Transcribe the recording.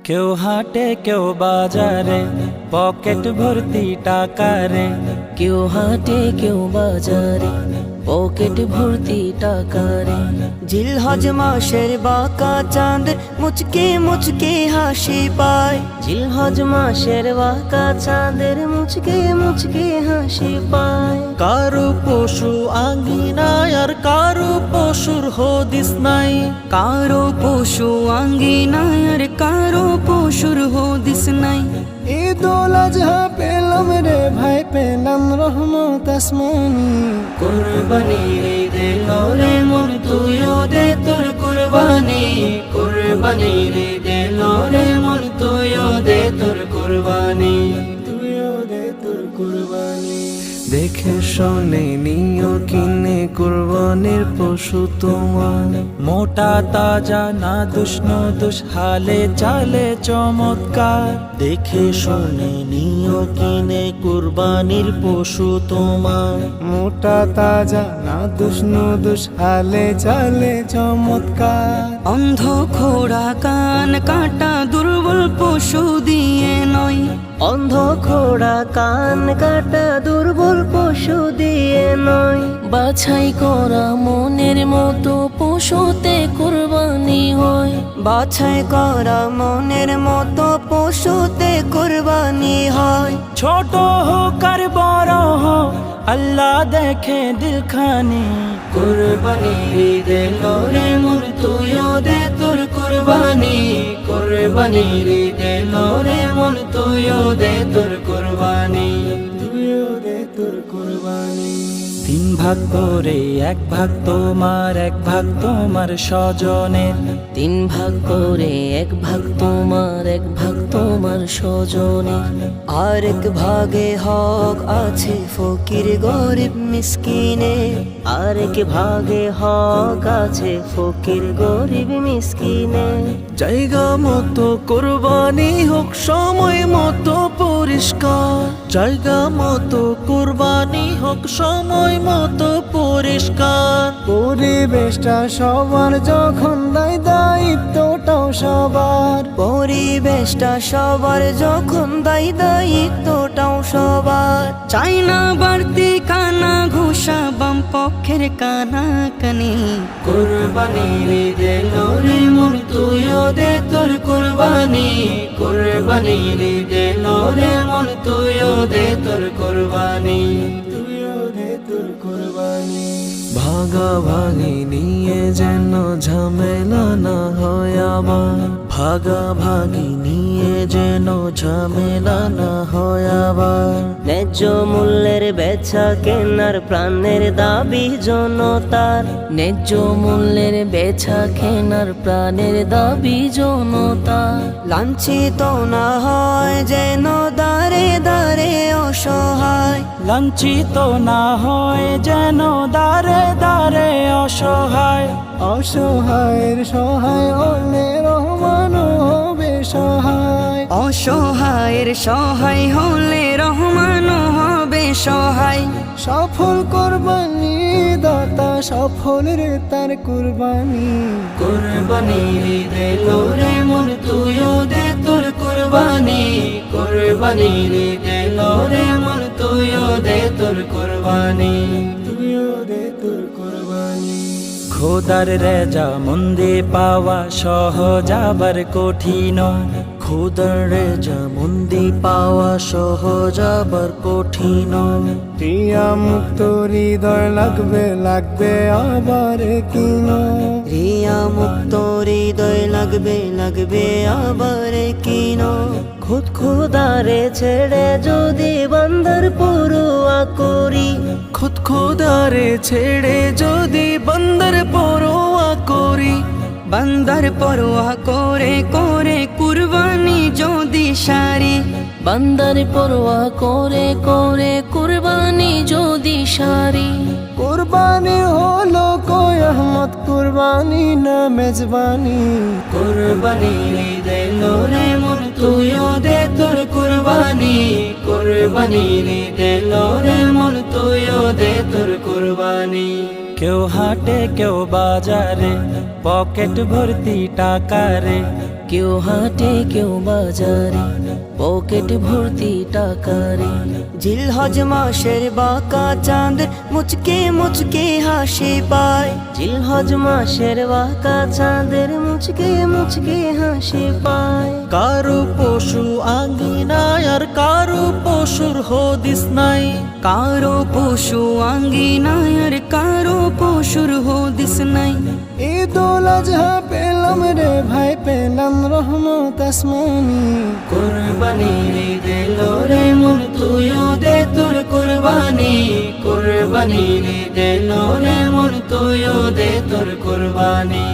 কেউ হাটে কেউ বাজারে, পকেট ভর্তি টাকা রে। কেউ হাটে কেউ বাজারে, পকেট ভর্তি টাকা রে। জিলহজ মাসের বাঁকা চাঁদ মুচকে মুচকে হাসি পায়। জিলহজ মাসের বাঁকা চাঁদের মুচকে মুচকে হাসি পায়। কারো পশু আঙ্গিনায় আর কারো পশুর হদিস নাই। কারো পশু আঙ্গিনায় আর কারো পশুর হদিস নাই। ঈদুল আজহা পেলাম রে ভাই, পেলাম রহমত আসমানি। কুরবানি রে রে মন তুইও দে তোর কুরবানি। কুরবানি রে রে মন তুইও দে তোর কুরবানি। তুইও দে তোর কুরবানি। দেখে শোনে নিও কিনে কুরবানির পশু তোমার। মোটা তাজা না দুষ হালে চালে চমৎকার। দেখে শোনে নিও কিনে কুরবানির পশু তোমার। মোটা তাজা না দুষ হালে চালে চমৎকার। অন্ধ খোড়া কান কাটা দুর্বল পশু দিয়ে নয়। অন্ধ খোড়া কান কাটা দুর্বল পশু দিয়ে নয়। বাছাই করা মনের মতো পশুতে কুরবানি হয়। বাছাই করা মনের মতো পশুতে কুরবানি হয়। ছোট হোক আর বড় হোক আল্লাহ দেখে দিলখানি। কুরবানি রে রে মন তুইও দে তোর কুরবানি। কুরবানি রে রে মন তুইও দে তোর কুরবানি। তুইও দে তোর কুরবানি। 3 ভাগ করে 1 ভাগ তোমার, 1 ভাগ তোমার স্বজনের। 3 ভাগ করে 1 ভাগ তোমার, 1 ভাগ তোমার স্বজনের। আরেক ভাগে হক আছে ফকির গরিব মিসকিনে। আরেক ভাগে হক আছে ফকির গরিব মিসকিনে। জায়গা মতো কুরবানি হোক সময় মতো পরিষ্কার। জায়গা মতো কুরবানি হোক সময় মতো পরিষ্কার। পরিবেশটা সবার যখন দায়, দায়িত্বটাও সবার। পরিবেশটা সবার যখন দায়, দায়িত্বটাও সবার। চাই না বাড়তি কানা ঘুষা বাম পক্ষের কানা কানি। কুরবানি রে রে মন তুইও দে তোর কুরবানি। কুরবানি রে রে মন তুইও দে তোর কুরবানি। তুইও দে তোর কুরবানি। ভাগাভাগি নিয়ে যেন ঝামেলা না হয় আবার। ভাগাভাগি নিয়ে যেন ঝামেলা না হয় আবার। ন্যায্য মূল্যের বেচা কেনার প্রাণের দাবি জনতার। ন্যায্য মূল্যের বেচা কেনার প্রাণের দাবি জনতার। লাঞ্ছিত না হয় যেন দাঁড়ে দাঁড়ে অসহায়। লাঞ্ছিত না হয় যেন দাঁড়ে দাঁড়ে অসহায়। অসহায়ের সহায় হলে রহমান হবে সহায়। অসহায়ের সহায় হলে রহমান হবে সহায়। সফল কুরবানি দাতা সফল রে তার কুরবানি। কুরবানি রে রে মন তুইও দে তোর কুরবানি। কুরবানি রে রে মন তুইও দে তোর কুরবানি। তুইও দে তোর কুরবানি। খোদার রেজা মন্দে পাওয়া সহজ আবার কঠিন। খোদার রেজা মন্দে পাওয়া সহজ আবার কঠিন। প্রিয়া মুক্ত হৃদয় লাগবে লাগবে আবার কিন। রিয়া মুক্ত হৃদয় লাগবে লাগবে আবার কিন। খুদ খুদারে ছেড়ে যদি বান্দার পরোয়া করি। খুদ খোদারে ছেড়ে যদি বান্দার পরোয়া করি। বান্দার পরোয়া করে করে কুরবানি যদি সারি। বান্দার পরোয়া করে করে কুরবানি যদি সারি। কুরবানি হলো কয় আহমদ কুরবানি না মেজবানি। কুরবানি রে রে মন তুইও দে তোর কুরবানি। কুরবানি রে রে মন তুইও দে তোর কুরবানি। কেউ হাটে কেউ বাজারে, পকেট ভর্তি টাকা রে। কেউ হাটে কেউ বাজারে পকেট ভর্তি টাকা রে জিলহজ মাসের বাঁকা চাঁদ মুচকে মুচকে হাসি পায় জিলহজ মাসের বাঁকা চাঁদের মুচকে মুচকে হাসি পায় কারো পশু আঙ্গিনায় আর কারো পশুর হদিস নাই, কারো পশু আঙ্গিনায় আর কারো পশুর হদিস নাই। ঈদ উল আজহা পেলাম রে ভাই পেলাম রহমত আসমানি কুরবানির ঈদ এলো রে মন তুইও দে তোর কুরবানি কুরবানির ঈদ এলো রে মন তুইও দে তোর কুরবানি